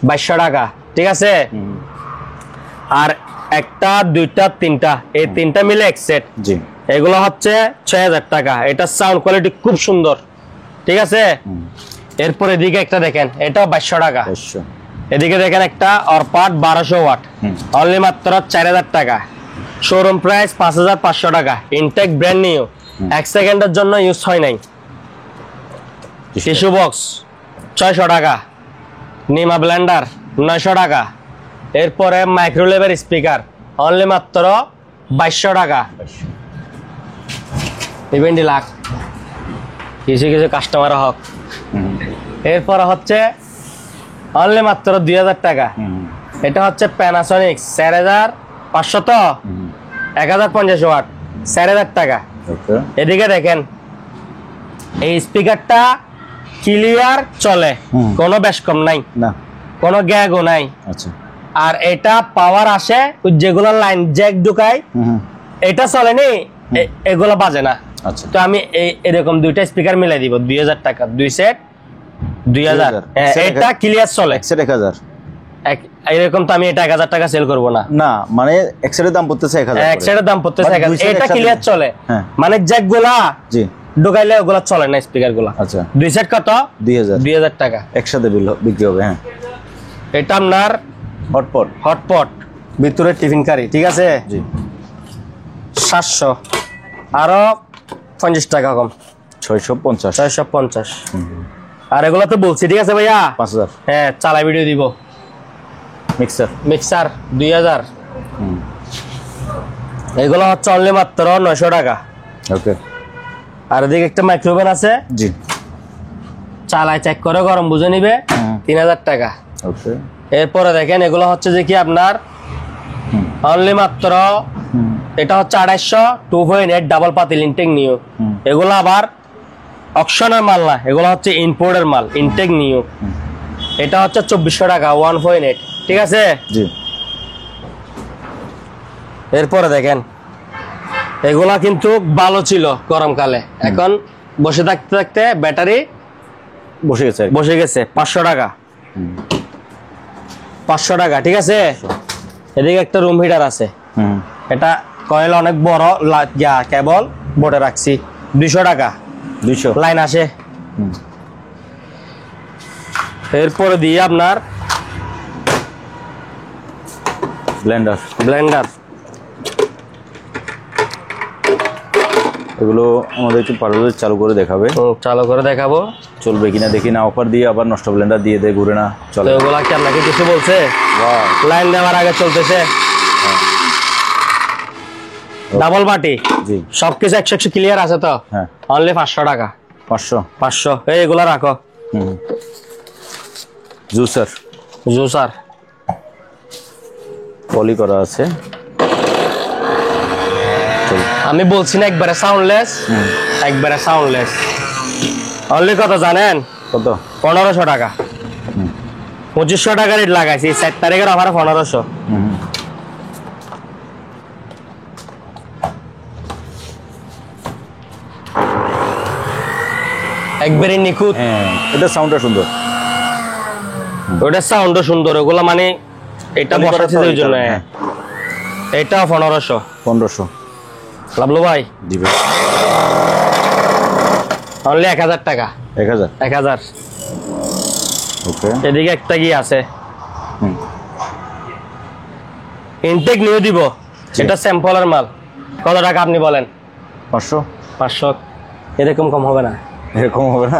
2200 টাকা, ঠিক আছে? আর 1টা 2টা 3টা, এই 3টা মিলে এক সেট, এগুলো হচ্ছে 6000 টাকা। এটা সাউন্ড কোয়ালিটি খুব সুন্দর, ঠিক আছে? এরপর এদিকে একটা দেখেন, এটাও 2200 টাকা। এদিকে দেখেন একটা অরপাট 1200 ওয়াট, অনলি মাত্র 4000 টাকা। শোরুম প্রাইস 5500 টাকা। ইনটেক ব্র্যান্ড নিউ, 1 সেকেন্ডের জন্য ইউজ হয় নাই। টিস্যু বক্স 600 টাকা। নিমা ব্লেন্ডার 900 টাকা। এরপরে মাইক্রোওয়েভের স্পিকার অনলি মাত্র 2200 টাকা। ইভেন্টি লাখ কিছু কাস্টমার হক। এরপরে হচ্ছে অনলি মাত্র 2000 টাকা। এটা হচ্ছে প্যানাসোনিক 4500, তো 1050 ওয়াট, 4000 টাকা। এদিকে দেখেন, এই স্পিকারটা ক্লিয়ার চলে, কোনো বেশ কম নাই, কোনো গ্যাগও নাই। আর এটা পাওয়ার আসে যেগুলো লাইন জ্যাক ঢুকায়, এটা চলেনি, এগুলো বাজে না। আচ্ছা, তো আমি এরকম দুইটা স্পিকার মিলাই দিব 2000 টাকা, 2 সেট 2000। এটা ক্লিয়ার চলে, এক সেট 1000। এরকম তো আমি এটা 1000 টাকা সেল করব না। না মানে এক সেটের দাম পড়তেছে 1000, এক সেটের দাম পড়তেছে 1000, এটা ক্লিয়ার চলে। হ্যাঁ, মানে জ্যাক গুলা জি ঢুকাইলে ওগুলা চলে না, স্পিকার গুলা। আচ্ছা, 2 সেট কত? 2000 টাকা একসাথে বিক্রি হবে। হ্যাঁ, এটা আপনার হটপট, হটপট ভিতরে টিফিন কারি, ঠিক আছে, জি 700, আরো 50 টাকা কম, 650, 650। আর এগুলো তো বলছি, ঠিক আছে ভাইয়া, 5000। হ্যাঁ, চালাই ভিডিও দিব। মিক্সার 2000, এগুলো হচ্ছে অনলি মাত্র 900 টাকা। ওকে, আর এদিকে একটা মাইক্রোওভেন আছে, জি চালাই চেক করে গরম বুঝে নিবে, 3000 টাকা। ওকে, এরপরে দেখেন এগুলো হচ্ছে যে কি আপনার অনলি মাত্র, এটা হচ্ছে 250, 2.8 ডাবল পাতিল ইনটেক নিউ। এগুলো আবার অকশনের মাল না, এগুলো হচ্ছে ইম্পোর্টের মাল, ইনটেক নিউ। এটা হচ্ছে 2400 টাকা, 1.8, ঠিক আছে। জি এরপরে দেখেন এগুলা কিন্তু ভালো ছিল গরমকালে, এখন বসে থাকতে থাকতে ব্যাটারি বসে গেছে। 500 টাকা, 500 টাকা, ঠিক আছে। এদিকে একটা রুম হিটার আছে, এটা কয়েল অনেক বড়, কেবল বোর্ডে রাখছি, 200 টাকা, 200 লাইন আসে। এরপরে দিয়ে আপনার ব্লেন্ডার, এগুলো আমাদের একটু পারলে চালু করে দেখাবে, চালু করে দেখাবো, চলবে কিনা দেখি না। অফার দিয়ে আবার নষ্ট ব্লেন্ডার দিয়ে দেয়, ঘুরে না চলে। ওগুলা কি আপনাকে কিছু বলছে? লাইন দেওয়ার আগে চলতেছে, ডাবল বাটি, জি সবকিছু 100 ক্লিয়ার আছে তো। হ্যাঁ, অনলি 500 টাকা, 500। এইগুলা রাখো। জুসার পলি করা আছে, আমি বলছি না একবারে সাউন্ডলেস, অনলি কত জানেন? কত? 1500 টাকা, 2500 টাকা রেট লাগাইছি, 4 তারিখের অফারে 1500। একবারে নিখুঁত, এটা সাউন্ডটা সুন্দর, ওটা সাউন্ডও সুন্দর, ওগুলো মানে এটা বসাচ্ছি ওই জন্য। এটা 1500। লাভলু ভাই দিবে অনলি 1000 টাকা, 1000। ওকে, এদিকে একটা কি আছে, ইনটেক নিয়ে দিব, এটা স্যাম্পলের মাল। কত টাকা আপনি বলেন? 500। এরকম কম হবে না, এরকম হবে না।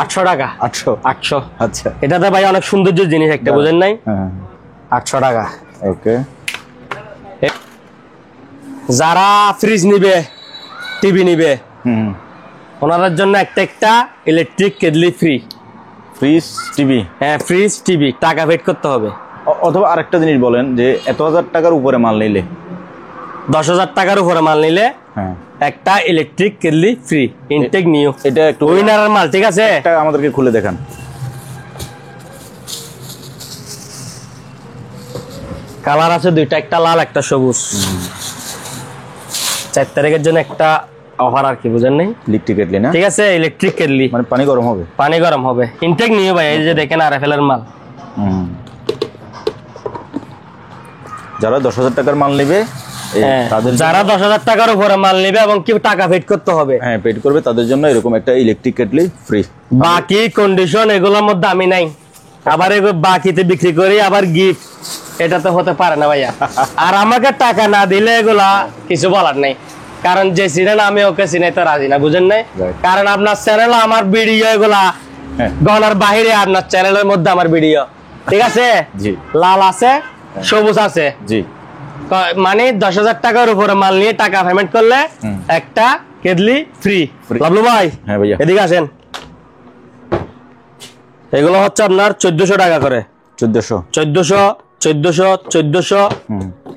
800 টাকা, 800। আচ্ছা, এটাতে ভাই অনেক সৌন্দর্যের জিনিস একটা, বুঝেন নাই? 800 টাকা। ওকে, যারা ফ্রিজ নিবে, টিভি নিবে, ওনাদের জন্য একটা electric kettle free. Fridge TV? হ্যাঁ, ফ্রিজ টিভি টাকা পেড করতে হবে। অথবা আরেকটা জিনিস বলেন, যে এত 1000 টাকার উপরে মাল নিলে, 10,000 টাকার উপরে মাল নিলে একটা electric kettle free, intact new. এটা একটু উইনারের মাল, ঠিক আছে। এটা আমাদেরকে খুলে দেখান। কালার আছে দুইটা, একটা লাল একটা সবুজ। 4 তারিখের জন্য একটা অফার আর কি, বুঝেন নাই? ইলেকট্রিক কেটলি না, ঠিক আছে, ইলেকট্রিক কেটলি, মানে পানি গরম হবে, ইনটেক নিউ ভাই। এই যে দেখেন আরএফএল এর মাল। যারা 10,000 টাকার মাল নেবে, যারা 10,000 টাকার উপরে মাল নেবে এবং কি টাকা পেড করতে হবে, হ্যাঁ পেড করবে, তাদের জন্য এরকম একটা ইলেকট্রিক কেটলি ফ্রি। বাকি কন্ডিশন এগুলোর মধ্যে আমি নাই, আবার এগুলো বাকিতে বিক্রি করি, আবার গিফট, এটা তো হতে পারে না ভাইয়া। আর আমাকে টাকা না দিলে এগুলা কিছু বলার নাই, কারণ যে চিনেন আমি ওকে চিনাইতে রাজি না, বুঝেন নাই? কারণ আপনার চ্যানেল আমার ভিডিও এগুলা গণার বাহিরে, আপনার চ্যানেলের মধ্যে আমার ভিডিও, ঠিক আছে। লাল আছে, সবুজ আছে, জি মানে 10,000 টাকার উপরে মাল নিয়ে টাকা পেমেন্ট করলে একটা কেটলি ফ্রি। লাভলু ভাই, হ্যাঁ ভাইয়া, এদিকে আসেন। এগুলো হচ্ছে আপনার 1400 টাকা করে, 1400।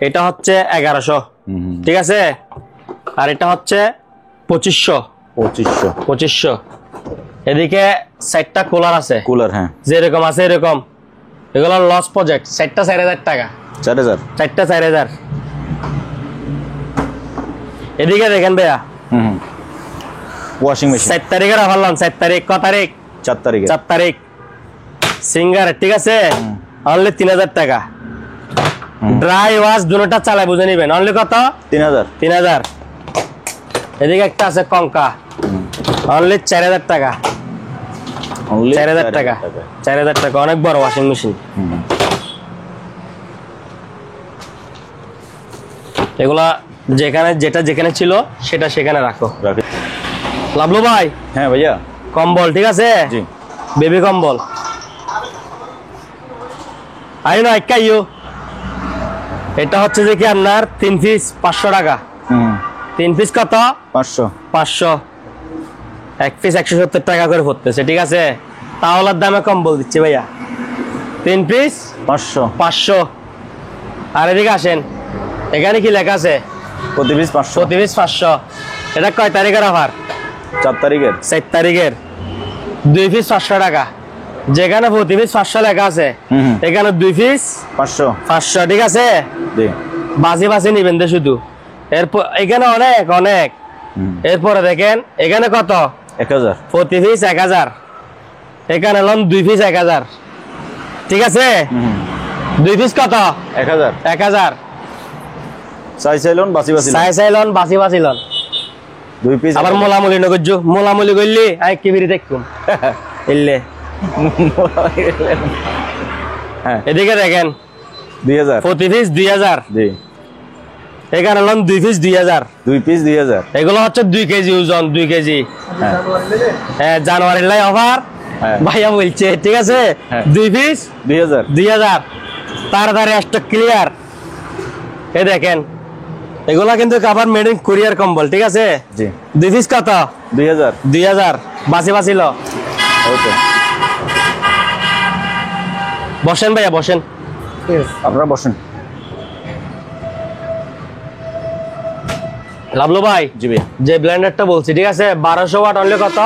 এটা হচ্ছে 1100, ঠিক আছে। আর এটা হচ্ছে 2500। এদিকে 4টা কুলার আছে, হ্যাঁ যেরকম আছে এরকম এগুলো লস প্রজেক্ট, 4টা 4,000 টাকা, 4,000। 4টা 4,000। এদিকে দেখেন ভাইয়া, ওয়াশিং মেশিন 4 তারিখের অফার লন, 4 তারিখ, ক তারিখ? 4 তারিখে। 4 তারিখ সিঙ্গার, ঠিক আছে, অনলি 3,000 টাকা। ড্রাই ওয়াশ দুটোটা চালাই বুঝে নিবেন, অনলি কত? 3,000। 3,000। এদিকে একটা আছে কঙ্কা, অনলি 4,000 টাকা। Only 4,000 টাকা, 4,000 টাকা, অনেক বড় ওয়াশিং মেশিন। এগুলা যেখানে যেটা যেখানে ছিল সেটা সেখানে রাখো। রাখি। লাভলু ভাই, হ্যাঁ ভাইয়া। কম্বল, ঠিক আছে, জি। বেবি কম্বল। আই না ইউ, এটা হচ্ছে যে কি আপনার 3 পিস 500 টাকা। 3 পিস কত? 500। 500। 1 পিস 170 টাকা করে পড়তেছে, ঠিক আছে। তাওলার দামে কম্বল দিচ্ছে ভাইয়া, 3 পিস 500। 500। আর এদিকে আসেন, এখানে কি লেখা আছে? প্রতি পিস 500। প্রতি পিস 500। এটা কয় তারিখের অফার? 4 তারিখের। 4 তারিখের। 2 পিস 500 টাকা। যেখানে প্রতি পিস 500 লেখা আছে, এখানে 2 পিস 500। 500, ঠিক আছে। জি। বাজি বাজি নিবেন দে শুধু। এরপর এখানে অনেক অনেক। এরপরে দেখেন এখানে কত? 1000। প্রতি পিস 1000। এখানে লন 2 পিস 1000, ঠিক আছে। 2 পিস কত? 1000। 1000। চাইলন বাসি বাসি। চাইলন বাসি বাসি লন। 2 পিস। আবার মোলামুলি নগজ্জু, মোলামুলি করলি আই কি বিরি দেখুম ইল্লে। হ্যাঁ, এদিকে দেখেন 2000। প্রতি পিস 2000। জি। এখানে লন 2 পিস 2000। 2 পিস 2000। এগুলো হচ্ছে 2 কেজি ওজন, 2 কেজি। হ্যাঁ, জানুয়ারির লাই অফার ভাইয়া বলছে, ঠিক আছে। 2 পিস 2000। 2000। তাড়াতাড়ি স্টক ক্লিয়ার। এই দেখেন এগুলা কিন্তু কাভার মেড ইন কোরিয়ার কম্বল, ঠিক আছে। জি। 2 পিস কত? 2000। 2000। বাসি বাসি ল। ওকে, বসেন ভাইয়া বসেন। আপনারা বসেন। লাভলো ভাই, জি ভাইয়া। যে ব্লেন্ডারটা বলছি, ঠিক আছে, 1200 ওয়াট, অনলি কত?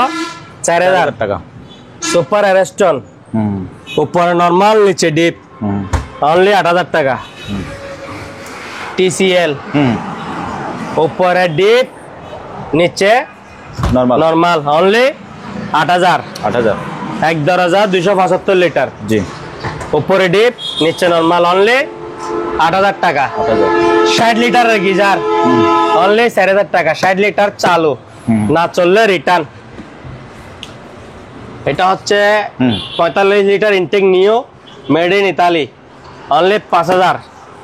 4,000 টাকা। সুপার অ্যারেস্টন, উপরে নরমাল, নিচে ডিপ, অনলি 8,000 টাকা। TCL, উপরে ডিপ, নিচে নরমাল। Normal, only 8,000। 8000। 11,275 লিটার। জি। উপরে ডিপ, নিচে নরমাল, অনলি 8,000 টাকা। 8000। 60 লিটারের গিজার, অনলি 4,000 টাকা। 60 লিটার চালু, না চললে রিটার্ন। এটা হচ্ছে 45 লিটার ইনটেক নিও, মেড ইন ইতালি, অনলি 5,000।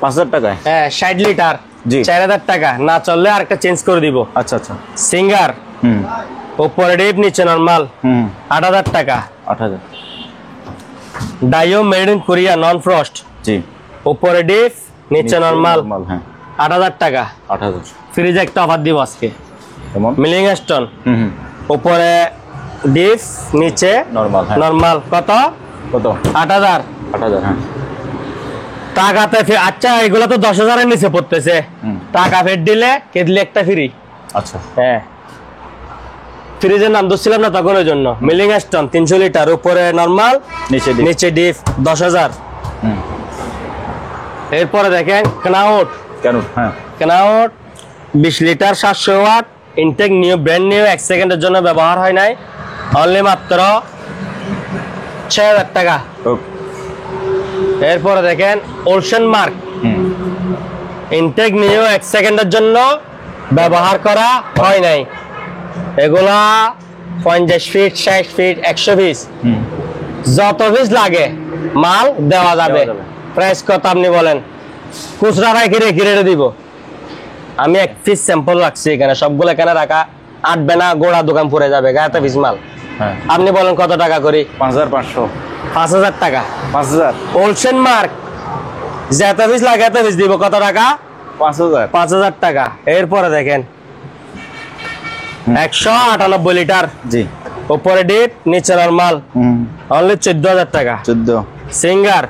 5000 টাকায়। হ্যাঁ, 60 লিটার, জি। 4,000 টাকা। না চললে আরেকটা চেঞ্জ করে দিব। আচ্ছা আচ্ছা। সিঙ্গার, উপরে ডিপ, নিচে নরমাল, 8,000 টাকা। 8000। Daewoo made in Korea, non frost, জি। উপরে ডিপ, নিচে নরমাল, হ্যাঁ। 8,000 টাকা। 8000। ফ্রিজে একটা অফার দিব আজকে, কেমন? মিলিং স্টোন, উপরে ডিপ, নিচে নরমাল। হ্যাঁ। নরমাল, কত? কত? 8,000 8000। হ্যাঁ। টাকাতে আচ্ছা, এগুলো তো 10,000 এর নিচে পড়তেছে। টাকা ফের দিলে কেটলি একটা ফ্রি। আচ্ছা। হ্যাঁ, ফ্রিজের নাম ধরছিলাম না তখন, ওই জন্য। মিলিং স্টোন 300 লিটার, উপরে নরমাল, নিচে ডিপ। নিচে ডিপ, 10,000। এরপরে দেখেন ক্নাউট, কেন? হ্যাঁ। ক্নাউট 20 litre, 700 watt, intact new, brand new, 1 সেকেন্ডের জন্য ব্যবহার হয় নাই, অনলি মাত্র 6,000 টাকা। ওকে। এরপরে দেখেন ওলসেন মার্ক, ইনটেক নিউ, 1 সেকেন্ডের জন্য ব্যবহার করা হয় নাই। এগুলা 50 ফিট, 60 ফিট, 100 পিস, যত পিস লাগে মাল দেওয়া যাবে। প্রাইস কত আপনি বলেন? খুচরা রাখি রেখে রেখে দিব। আমি 1 পিস স্যাম্পল রাখছি এখানে, সবগুলো এখানে রাখা আটবে না, গোড়া দোকান পড়ে যাবে, গায়েতে পিস মাল। হ্যাঁ। আপনি বলেন কত টাকা করি? 5500। 5,000 টাকা। 5000। ওলসেন মার্ক, যত পিস লাগে এত পিস দিব, কত টাকা? 5000। 5,000 টাকা। এরপরে দেখেন 198 লিটার, জি। উপরে ডিপ, নিচে নরমাল, অনলি 14,000 টাকা। 14। সিঙ্গার,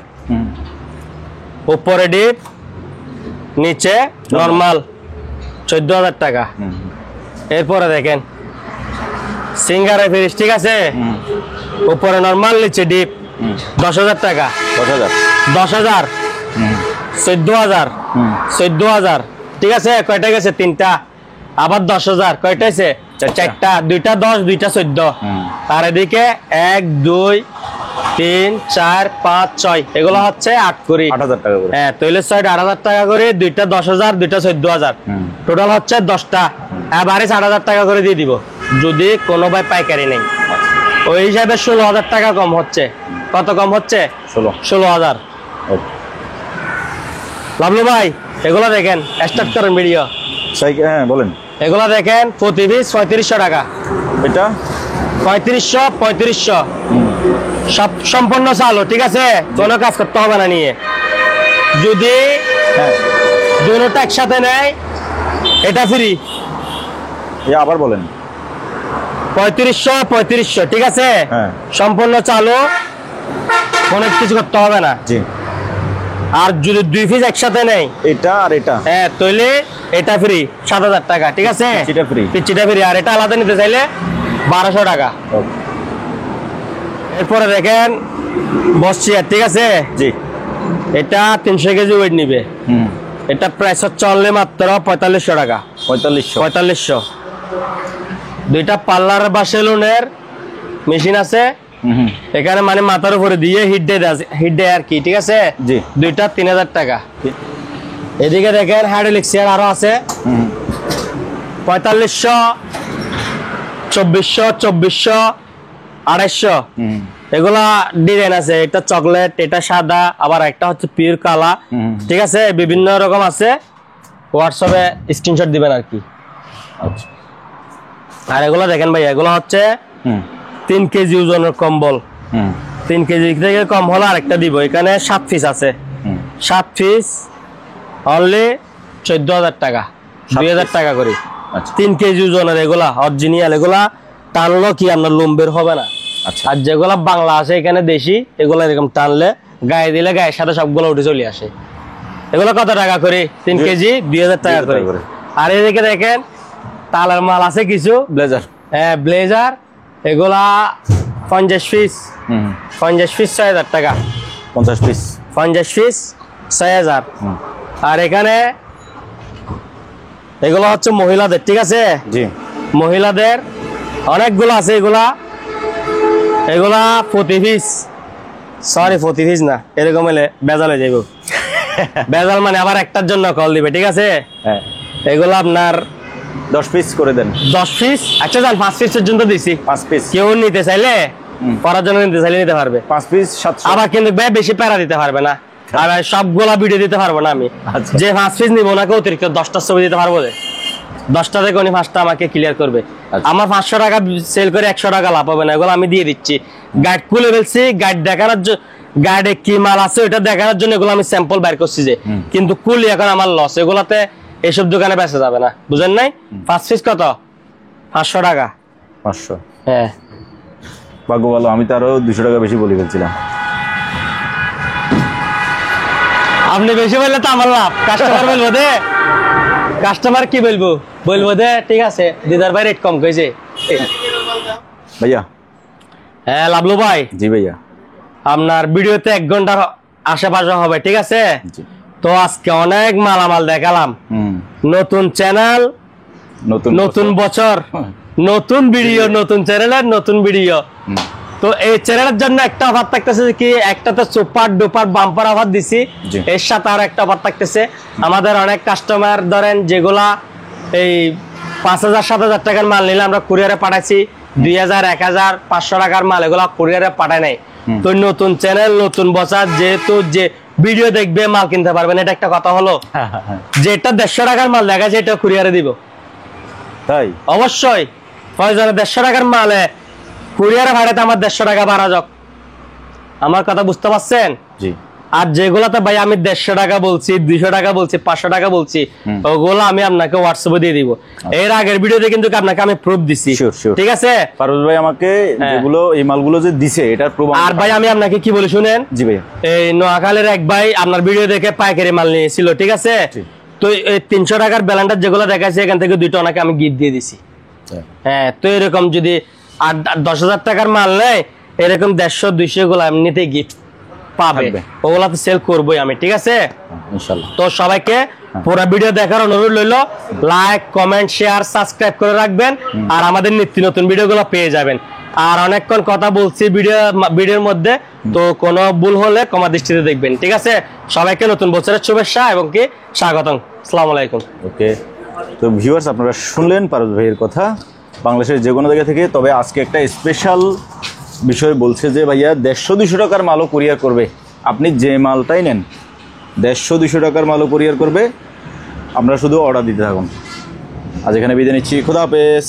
উপরে ডিপ, নিচে নরমাল, 14,000 টাকা। এরপরে দেখেন সিঙ্গারের ফ্রিজ, ঠিক আছে, উপরে নরমাল, নিচে ডিপ, 10,000 টাকা, 10,000, 10,000, 14,000, 14,000, ঠিক আছে? কয়টা গেছে? 3টা। আবার 10,000, কয়টা আছে? 4টা, 2টা 10, 2টা 14। আর এদিকে 1 2 3 4 5 6, এগুলো হচ্ছে 8 করে, 8,000 টাকা করে। হ্যাঁ, তৈলের সাইড 8,000 টাকা করে, 2টা 10,000, 2টা 14,000, টোটাল হচ্ছে 10টা। এভারেজ 8,000 টাকা করে দিয়ে দিব যদি কোনো ভাই পাইকারি নেই। ওই হিসাবে 16,000 টাকা কম হচ্ছে। কত কম হচ্ছে? 16,000। লাভলু ভাই, এগুলো দেখেন, স্টার্ট করেন ভিডিও। হ্যাঁ বলেন। এগুলো দেখেন, প্রতি পিস 3500 টাকা। এটা 3500, সব সম্পূর্ণ চালু, ঠিক আছে? কোনো কাজ করতে হবে না নিয়ে। যদি দুটোটা একসাথে নেয়, এটা ফ্রি। আবার বলেন। 3500, ঠিক আছে? হ্যাঁ। সম্পূর্ণ চালু, কোনো কিছু করতে হবে না। জি। আর যদি 2 পিস একসাথে নেয়, এটা আর এটা, হ্যাঁ, তাহলে এটা ফ্রি, 7,000 টাকা, ঠিক আছে? পিচ্চিটা ফ্রি। পিচ্চিটা ফ্রি। আর এটা আলাদা নিতে চাইলে 1,200 টাকা। এরপরে দেখেন বস চেয়ার, ঠিক আছে? জি। এটা 300 কেজি ওয়েট নিবে। এটা প্রাইস হচ্ছে অনলি মাত্র 4500 টাকা। 4500। দুইটা পার্লার বা সেলুনের মেশিন আছে এখানে, মানে মাথার উপরে দিয়ে হিট দেয় আর কি, ঠিক আছে? জি। দুইটা 3,000 টাকা। এদিকে দেখেন হাইড্রোলিক চেয়ার আরো আছে, 4500, 2400, 2400, 250। এগুলা ডিজাইন আছে, এটা চকলেট, এটা সাদা, আবার একটা হচ্ছে পিওর কালা, ঠিক আছে? বিভিন্ন রকম আছে, হোয়াটসঅ্যাপে স্ক্রিনশট দিবেন আর কি। আর এগুলা দেখেন ভাই, এগুলা হচ্ছে 3 কেজি ওজনের কম্বল। 3 কেজি থেকে কম হলে আরেকটা দিব। এখানে 7 পিস আছে, 7 পিস অনলি 14,000 টাকা, 2,000 টাকা করে। 3 কেজি ওজনের এগুলা অরিজিনাল, এগুলা টানলো কি আপনার লোম বের হবে না। আর যেগুলা বাংলা আছে এখানে দেশি, এগুলা এরকম টানলে গায়ে দিলে গায়ের সাথে সবগুলো উঠে চলে আসে। এগুলো কত টাকা করে? 3 কেজি 2,000 টাকা করে। আর এদিকে দেখেন তালের মাল আছে কিছু, ব্লেজার। হ্যাঁ, ব্লেজার, এগুলা 50 পিস, 50 পিস 6,000 টাকা। 50 পিস, 50 পিস 6,000। আর এখানে এগুলো হচ্ছে মহিলাদের, ঠিক আছে? জি। মহিলাদের অনেকগুলো আছে, এগুলা প্রতি পিস, সরি প্রতি পিস না, এরকম হলে বেজাল হয়ে যাইব। বেজাল মানে আবার একটার জন্য কল দিবে, ঠিক আছে? হ্যাঁ। এগুলো আপনার 10 পিস করে দেন। 10 পিস, আচ্ছা যান 5 পিস পর্যন্ত দিছি। 5 পিস কেউ নিতে চাইলে, পরার জন্য নিতে চাইলে নিতে পারবে। 5 পিস 700। আবার কিন্তু বেশি প্যারা দিতে পারবে না, আর সবগুলা ভিডিও দিতে পারবো না আমি। যে 5 পিস নিবো ওনাকে অতিরিক্ত 10টা ছবি দিতে পারবো, 10টা থেকে উনি 5টা আমাকে ক্লিয়ার করবে। আমার 500 টাকা সেল করে 100 টাকা লাভ হবে না, এগুলো আমি দিয়ে দিচ্ছি। গাইড খুলে ফেলছি, গাইড দেখানোর জন্য, গাইডে কি মাল আছে ওটা দেখানোর জন্য এগুলো আমি স্যাম্পল বের করছি যে, কিন্তু কুলি এখন আমার লস, এগুলাতে এইসব দোকানে বেচা যাবে না, বুঝেন নাই? 5 পিস কত? 500 টাকা। 500, হ্যাঁ। ভাগ্য ভালো, আমি তো আরো 200 টাকা বেশি বলে ফেলছিলাম। আপনি বেশি বললে তো আমার লাভ, কাস্টমার বলবো দে, কাস্টমার কি বলবো দে, ঠিক আছে দিদার ভাই রেট কম কইছে ভাইয়া। হ্যাঁ লাভলু ভাই। জি ভাইয়া। আপনার ভিডিওতে 1 ঘন্টার আশেপাশে হবে, ঠিক আছে? তো আজকে অনেক মালামাল দেখালাম। নতুন চ্যানেল, নতুন বছর, নতুন ভিডিও, নতুন চ্যানেলের নতুন ভিডিও। তো এই চ্যানেলের জন্য একটা অফার থাকতেছে কি, একটাতে সুপার ডুপার বাম্পার অফার দিছি, এর সাথে আর একটা অফার থাকতেছে। আমাদের অনেক কাস্টমার ধরেন যেগুলা এই 5,000 7,000 টাকার মাল নিলে আমরা কুরিয়ারে পাঠাইছি, 2,000 1,000 500 টাকার মাল এগুলা কুরিয়ারে পাঠায় নাই। তো নতুন চ্যানেল, নতুন বছর, যেহেতু যে ভিডিও দেখবে মাল কিনতে পারবেন, এটা একটা কথা হলো। যেটা 150 টাকার মাল দেখা যায় এটা কুরিয়ারে দিব, তাই অবশ্যই প্রয়োজনে 150 টাকার মালে কুরিয়ারে ভাড়াতে আমার 150 টাকা বাড়া যাক। আমার কথা বুঝতে পারছেন? জি। আর যেগুলাতে ভাই আমি 150 টাকা বলছি, 200 টাকা বলছি, 500 টাকা বলছি, ওগুলো আমি আপনাকে হোয়াটসঅ্যাপে দিয়ে দিব। এর আগের ভিডিওতে কিন্তু আপনাকে আমি প্রুফ দিছি, ঠিক আছে? পারভেজ ভাই আমাকে যেগুলো এই মালগুলো যে দিছে এটার প্রুফ। আর ভাই আমি আপনাকে কি বলি শুনেন। জি ভাই। এই নোয়াখালীর এক ভাই আপনার ভিডিও দেখে পাইকারি মাল নিয়েছিল, ঠিক আছে? তো এই 300 টাকার ব্যালেন্ডার যেগুলো দেখাচ্ছে এখান থেকে 2টা ওনাকে আমি গিফট দিয়ে দিছি। হ্যাঁ, তো এরকম যদি 10,000 টাকার মাল নেয় এরকম 150-200 গুলো এমনিতে গিফট পাবে, থাকবে। ওগুলা তো সেল করবোই আমি, ঠিক আছে? ইনশাল্লাহ। তো সবাইকে পুরো ভিডিও দেখার অনুরোধ রইলো, লাইক কমেন্ট শেয়ার সাবস্ক্রাইব করে রাখবেন, আর আমাদের নিত্য নতুন ভিডিওগুলো পেয়ে যাবেন। আর অনেকক্ষণ কথা বলছি ভিডিওর মধ্যে, তো কোনো ভুল হলে ক্ষমা দৃষ্টিতে দেখবেন, ঠিক আছে? সবাইকে নতুন বছরের শুভেচ্ছা এবং কি স্বাগতম। আসসালামু আলাইকুম। ওকে, তো ভিউয়ার্স আপনারা শুনলেন পারভেজ ভাইয়ের কথা বাংলাদেশের যে কোনো জায়গা থেকে। তবে আজকে একটা স্পেশাল বিষয় বলছে যে ভাইয়া 150-200 টাকার মালও কুরিয়ার করবে। আপনি যে মালটাই নেন 150-200 টাকার মালও কুরিয়ার করবে, আমরা শুধু অর্ডার দিতে থাকুন। আজ এখানে বিদায় নিচ্ছি, খুদা হাফেজ।